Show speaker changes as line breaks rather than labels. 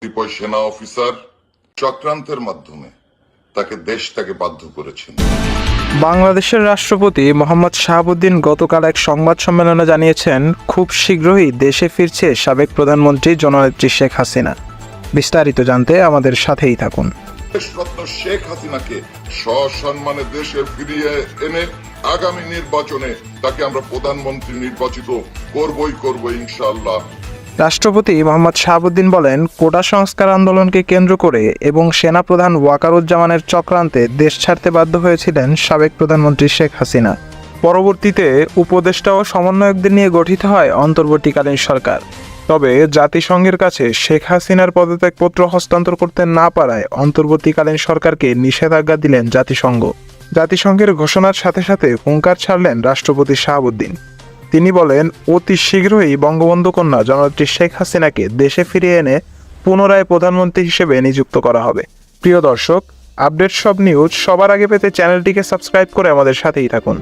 কতিপয় সেনা অফিসার চক্রান্তের মাধ্যমে তাকে দেশটাকে বাধ্য করেছেন।
বাংলাদেশের রাষ্ট্রপতি মোহাম্মদ শাহাবুদ্দিন গতকাল এক সংবাদ সম্মেলনে জানিয়েছেন, খুব শীঘ্রই দেশে ফিরছে সাবেক প্রধানমন্ত্রী জননেত্রী শেখ হাসিনা। বিস্তারিত জানতে আমাদের সাথেই থাকুন।
দেশরত্ন শেখ হাসিনাকে সসম্মানে দেশে ফিরিয়ে এনে আগামী নির্বাচনে তাকে আমরা প্রধানমন্ত্রী নির্বাচিত করবই ইনশাআল্লাহ।
রাষ্ট্রপতি মোহাম্মদ শাহাবুদ্দিন বলেন, কোটা সংস্কার আন্দোলনকে কেন্দ্র করে এবং সেনাপ্রধান ওয়াকারুজ্জামানের চক্রান্তে দেশ ছাড়তে বাধ্য হয়েছিলেন সাবেক প্রধানমন্ত্রী শেখ হাসিনা। পরবর্তীতে উপদেষ্টা ও সমন্বয়কদের নিয়ে গঠিত হয় অন্তর্বর্তীকালীন সরকার। তবে জাতিসংঘের কাছে শেখ হাসিনার পদত্যাগপত্র হস্তান্তর করতে না পারায় অন্তর্বর্তীকালীন সরকারকে নিষেধাজ্ঞা দিলেন জাতিসংঘ। জাতিসংঘের ঘোষণার সাথে সাথে হুঙ্কার ছাড়লেন রাষ্ট্রপতি শাহাবুদ্দিন। তিনি বলেন, অতি শীঘ্রই বঙ্গবন্ধু কন্যা জননেত্রী শেখ হাসিনাকে দেশে ফিরিয়ে এনে পুনরায় প্রধানমন্ত্রী হিসেবে নিযুক্ত করা হবে। প্রিয় দর্শক, আপডেট সব নিউজ সবার আগে পেতে চ্যানেলটিকে সাবস্ক্রাইব করে আমাদের সাথেই থাকুন।